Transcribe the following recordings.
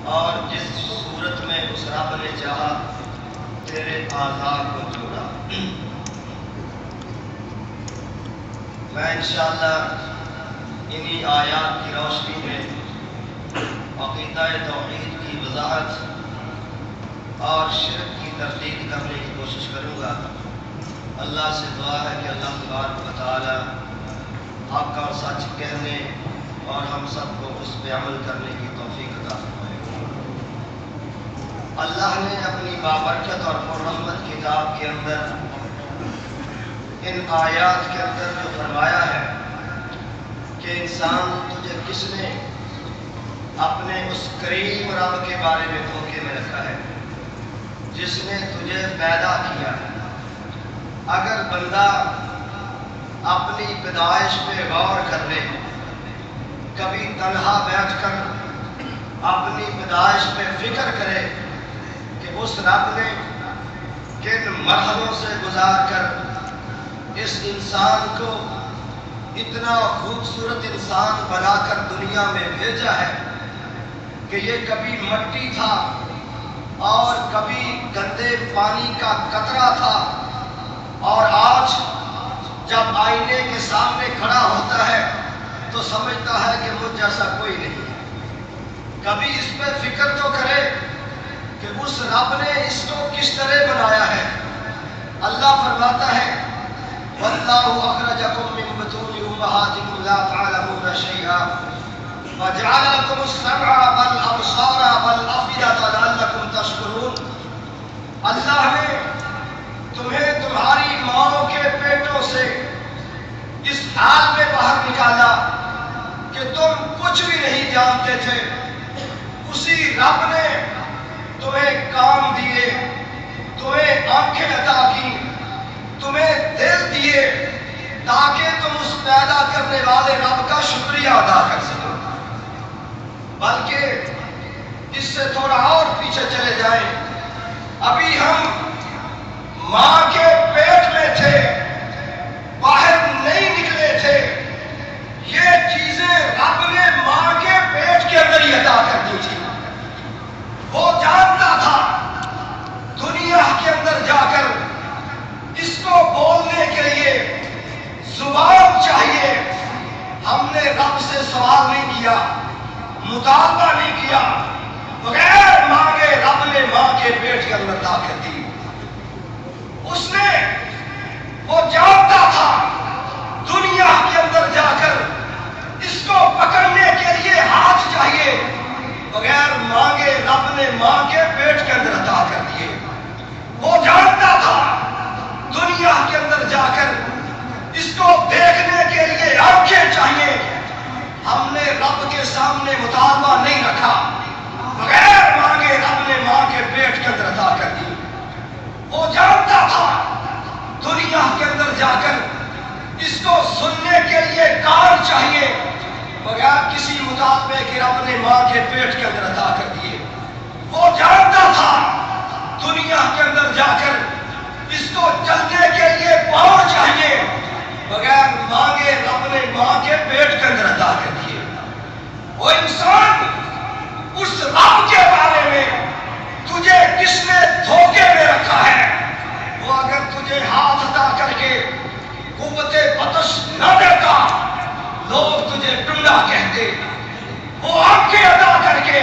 اور جس صورت میں اس رب نے چاہا تیرے اعضاء کو جوڑا۔ میں انشاءاللہ انہی آیات کی روشنی میں عقیدہ توحید کی وضاحت اور شرک کی تردید کرنے کی کوشش کروں گا۔ اللہ سے دعا ہے کہ اللہ تبارک و تعالی حق اور سچ کہنے اور ہم سب کو اس پہ عمل کرنے کی توفیق عطا فرمائے۔ اللہ نے اپنی بابرکت اور پررحمت کتاب کے اندر ان آیات کے اندر جو فرمایا ہے کہ انسان تجھے کس نے اپنے اس کریم رب کے بارے میں دھوکے میں رکھا ہے جس نے تجھے پیدا کیا ہے۔ اگر بندہ اپنی پیدائش پہ غور کر لے، کبھی تنہا بیٹھ کر اپنی پیدائش پہ فکر کرے کہ اس رب نے کن مرحلوں سے گزار کر اس انسان کو اتنا خوبصورت انسان بنا کر دنیا میں بھیجا ہے کہ یہ کبھی مٹی تھا اور کبھی گندے پانی کا قطرہ تھا، اور آج جب آئینے کے سامنے کھڑا ہوتا ہے تو سمجھتا ہے کہ مجھ جیسا کوئی نہیں ہے۔ کبھی اس پہ فکر تو کرے کہ اس رب نے اس کو کس طرح بنایا ہے۔ اللہ فرماتا ہے وَاللَّهُ أَخْرَجَكُم مِّن بُطُونِ أُمَّهَاتِكُمْ لَا تَعْلَمُونَ شَيْئًا وَجَعَلَ لَكُمُ السَّمْعَ وَالْأَبْصَارَ وَالْأَفْئِدَةَ لَعَلَّكُمْ تَشْكُرُونَ۔ اللہ نے تمہیں تمہاری ماؤں کے پیٹوں سے اس حال میں باہر نکالا کہ تم کچھ بھی نہیں جانتے تھے۔ اسی رب نے تمہیں کام دیے، تمہیں آنکھیں عطا کی، تمہیں دل دیے تاکہ تم اس پیدا کرنے والے رب کا شکریہ ادا کر سکو۔ بلکہ اس سے تھوڑا اور پیچھے چلے جائیں، ابھی ہم ماں کے پیٹ میں تھے، باہر نہیں نکلے تھے، یہ چیزیں رب نے ماں کے پیٹ کے اندر ہی عطا کر دی تھی۔ وہ جانتا تھا دنیا کے اندر جا کر اس کو بولنے کے لیے زبان چاہیے۔ ہم نے رب سے سوال نہیں کیا، مطالبہ نہیں کیا، بغیر مانگے رب نے ماں کے پیٹ کے اندر طاقت دی۔ اس نے وہ جانتا تھا دنیا کے اندر جا کر اس کو پکڑنے کے لیے ہاتھ چاہیے، بغیر مانگے رب نے ماں کے پیٹ کے اندر عطا کر دیے۔ وہ جانتا تھا دنیا کے اندر جا کر اس کو دیکھنے کے لیے آنکھیں چاہیے، ہم نے رب کے سامنے مطالبہ نہیں رکھا، بغیر مانگے رب نے ماں کے پیٹ کے اندر عطا کر دی۔ وہ جانتا تھا دنیا کے اندر جا کر اس کو سننے کے لیے کان چاہیے، بغیر کسی مطالبے کے رب نے ماں کے پیٹ کے اندر عطا کر دیے۔ وہ جانتا تھا دنیا کے اندر جا کر اس کو چلنے کے لیے پاؤں چاہیے، بغیر مانگے رب نے ماں کے پیٹ کے اندر عطا کر دیے۔ وہ انسان اس رب کے بارے میں تجھے کس نے دھوکے میں رکھا ہے، وہ اگر تجھے ہاتھ عطا کر کے قوت بطش نہ دیتا لوگ تجھے ٹنڈا کہتے، وہ آنکھیں عطا کر کے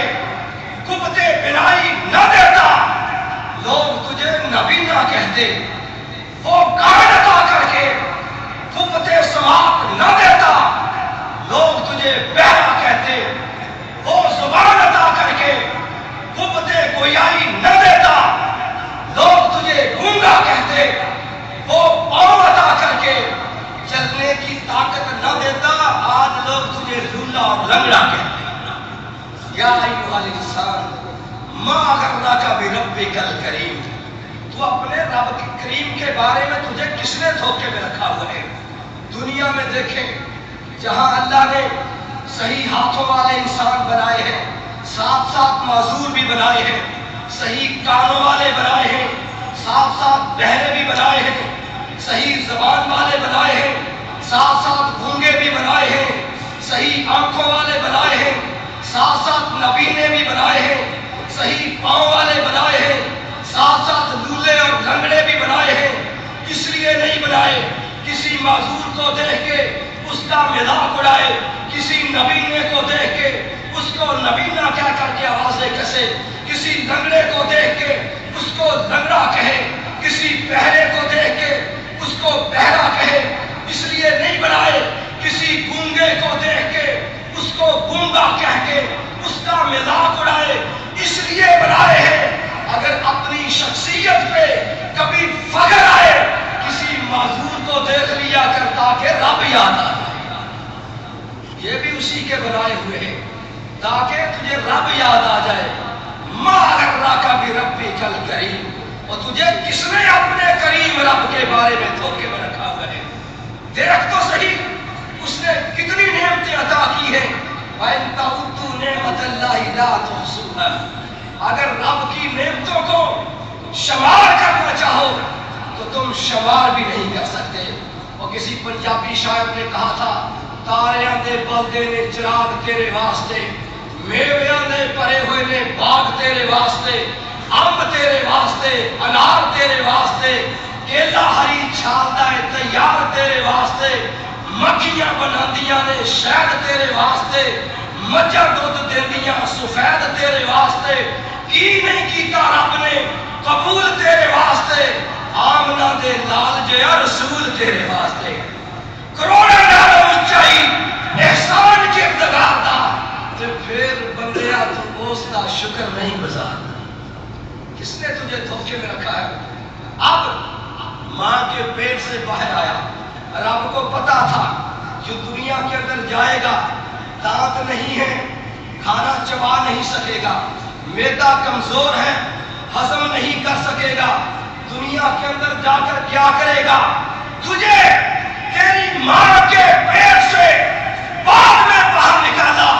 قوت بینائی نہ دیتا لوگ تجھے نبینا کہتے، وہ کان عطا کر کے قوت سماعت نہ دیتا لوگ تجھے بہرا کہتے، وہ زبان عطا کر کے قوت گویائی نہ دیتا لوگ تجھے گونگا کہتے، وہ پاؤں عطا کر کے چلنے کی طاقت نہ دیتا آج لوگ تجھے لولا اور لنگڑا کہتے۔ یا ایھا الانسان ما غرک بربک الکریم، تو اپنے رب کے کریم کے بارے میں تجھے کس نے دھوکے میں رکھا ہوا ہے۔ دنیا میں دیکھیں جہاں اللہ نے صحیح ہاتھوں والے انسان بنائے ہیں، ساتھ ساتھ معذور بھی بنائے ہیں، صحیح کانوں والے بنائے ہیں، ساتھ ساتھ بہرے بھی بنائے ہیں، صحیح زبان والے بنائے ہیں، ساتھ ساتھ گونگے بھی بنائے ہیں، صحیح آنکھوں والے بنائے ہیں، ساتھ ساتھ نبی نے بھی بنائے ہیں، صحیح پاؤں والے بنائے ہیں، ساتھ ساتھ لولے اور لنگڑے بھی بنائے ہیں۔ اس لیے نہیں بنائے کسی معذور کو دیکھ کے اس کا مذاق اڑائے، کسی نبینے کو دیکھ کے اس کو نبینا کیا کر کے آوازیں کسے، کسی لنگڑے کو دیکھ کے اس کو لنگڑا کہے، کسی بہرے کو دیکھ کے اس کو بہرا کہے۔ اس لیے نہیں بنائے کسی گونگے کو دیکھ کے اس کو گونگا کہہ کے اس کا مذاق اڑائے۔ اس لیے بنائے ہیں اگر اپنی شخصیت پہ کبھی فخر آئے کسی معذور کو دیکھ لیا کرتا کہ رب یاد آ جائے۔ یہ بھی اسی کے بنائے ہوئے ہیں تاکہ تجھے رب یاد آ جائے۔ ما غرک بربک الکریم، اور تجھے کس نے اپنے کریم رب کے بارے میں دھوکے میں رکھا ہوا ہے؟ دیکھ تو صحیح اس نے کتنی نعمتیں عطا کی ہیں۔ وَإِن تَعُدُّوا نِعْمَتَ اللَّهِ لَا تُحْصُوهَا، اگر رب کی نعمتوں کو شمار کرنا چاہو تو تم شمار بھی نہیں کر سکتے۔ اور کسی پنجابی شاعر نے کہا تھا، تاریاں دے بلدے نے چراغ تیرے واسطے، میویاں دے پرے ہوئے نے باغ تیرے واسطے، امب تیرے واسطے، انار تیرے واسطے، کیلا ہری چھالدا ہے تیار تیرے واسطے، مکھیاں بناندیاں نے شہد تیرے واسطے، مجھا دودھ دیندیاں سفید تیرے واسطے، کی نہیں کیتا رب نے قبول تیرے واسطے، آمنہ دے لال جیا رسول تیرے واسطے، کروڑا نالوں اونچائی احسان کردگار دا، تے پھر بندیا تو اس کا شکر نہیں گزارتا۔ کس نے تجھے دھوکے میں رکھا ہے؟ اب ماں کے پیٹ سے باہر آیا، رب کو پتا تھا جو دنیا کے اندر جائے گا دانت نہیں ہے، کھانا چبا نہیں سکے گا، معدہ کمزور ہے، ہضم نہیں کر سکے گا، دنیا کے اندر جا کر کیا کرے گا؟ تجھے تیری ماں کے پیٹ سے بعد میں باہر نکالا،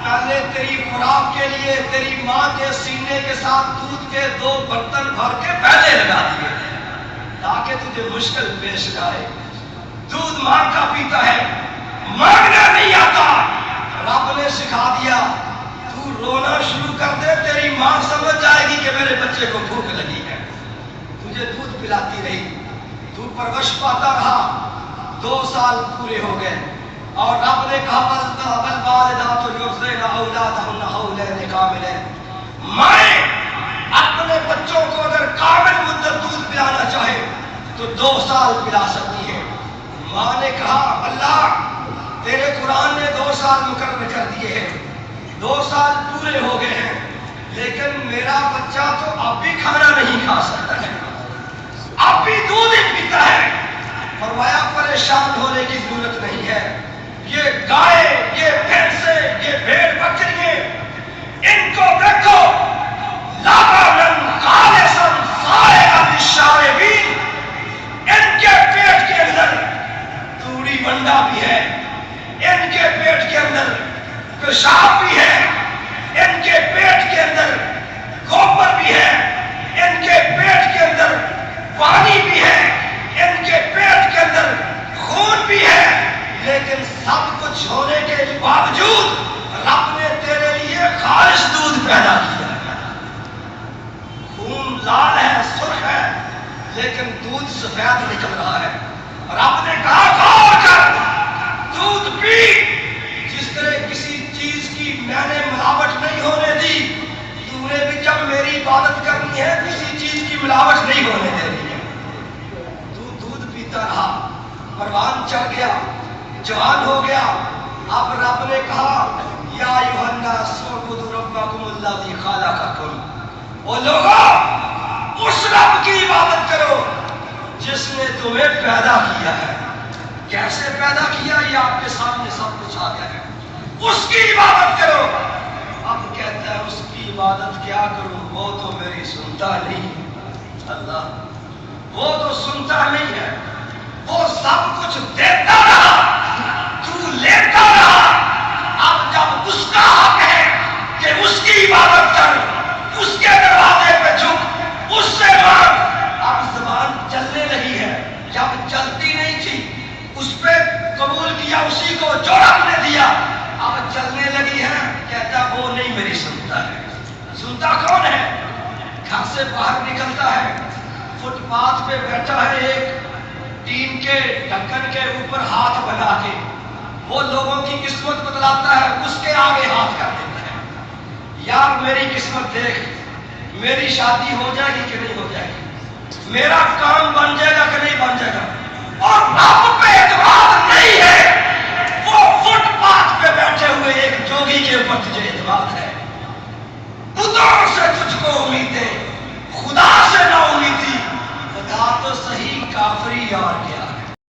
پہلے تیری خوراک کے لیے تیری ماں کے سینے کے ساتھ دودھ کے 2 برتن بھر کے پہلے لگا دیے تاکہ تجھے مشکل پیش آئے۔ دودھ ماں کا پیتا ہے، مانگنا نہیں آتا، رب نے سکھا دیا، تو رونا شروع کر دے تیری ماں سمجھ جائے گی کہ میرے بچے کو بھوک لگی ہے، تجھے دودھ پلاتی رہی، تو پرورش پاتا رہا، 2 سال پورے ہو گئے، اور رب نے کہا والوالدات یرضعن اولادہن حولین کاملین، مائیں اپنے بچوں کو اگر کامل مدت دودھ پلانا چاہے تو 2 سال پلا سکتی ہے۔ ماں نے کہا اللہ تیرے قرآن نے 2 سال مقرر کر دیے ہیں، 2 سال پورے ہو گئے ہیں، لیکن میرا بچہ تو اب بھی کھانا نہیں کھا سکتا ہے، اب بھی دودھ ہی پیتا ہے۔ فرمایا پریشان ہونے کی ضرورت نہیں ہے، یہ گائے، یہ بھینسیں، یہ بھیڑ بکریاں، ان کو دیکھو لبنا خالصا سائغا للشاربین، ان کے پیٹ کے اندر توڑی منڈا بھی ہے، ان کے پیٹ کے اندر پیشاب بھی ہے، ان کے پیٹ کے اندر گوبر بھی ہے، ان کے پیٹ کے اندر پانی بھی ہے، ان کے پیٹ کے اندر خون بھی ہے، لیکن سب کچھ ہونے کے باوجود رب نے تیرے لیے خالص دودھ پیدا کیا۔ خون لال ہے، سرخ ہے، لیکن دودھ سفید نکل رہا ہے۔ رب نے کہا غور کر، دودھ پی، جس طرح کسی چیز کی میں نے ملاوٹ نہیں ہونے دی، تو نے بھی جب میری عبادت کرنی ہے کسی چیز کی ملاوٹ نہیں ہونے دینی ہے۔ تو دودھ پیتا رہا، پروان چڑھ گیا، جوان ہو گیا۔ اب رب نے کہا یا ایھا الناس اعبدوا ربکم الذی خلقکم، او لوگو اس رب کی عبادت کرو جس نے تمہیں پیدا کیا ہے۔ کیسے پیدا کیا یہ آپ کے سامنے سب کچھ آ گیا ہے، اس کی عبادت کرو۔ اب کہتا ہے اس کی عبادت کیا کروں، وہ تو میری سنتا نہیں، اللہ وہ تو سنتا نہیں ہے، وہ سب کچھ دیتا رہا، تو لیتا رہا۔ اب جب اس کا حق ہے کہ اس کی عبادت کر، اس کے دروازے پہ جھک، اس سے مانگ، اب زبان چلنے لگی ہے، جب چلتی نہیں تھی اس پہ قبول کیا اسی کو جو رب نے دیا، اب چلنے لگی ہے، کہتا وہ نہیں میری سنتا ہے. سنتا کون ہے؟ گھر سے باہر نکلتا ہے، فٹ پاتھ پہ بیٹھا ہے ایک ٹین کے ڈھکن کے اوپر ہاتھ بنا کے، وہ لوگوں کی قسمت بتلاتا ہے، اس کے آگے ہاتھ کر دیتا ہے. یار میری قسمت دیکھ، میری شادی ہو جائے گی کہ نہیں ہو جائے گی، میرا کام بن جائے گا کہ نہیں بن جائے گا. اور رب پہ اعتماد نہیں ہے، وہ فٹ پاتھ پہ بیٹھے ہوئے ایک جوگی کے اوپر تجھے اعتماد ہے. بتوں سے تجھ کو امیدیں، خدا سے نہ امیدی، خدا تو صحیح کافری اور کیا.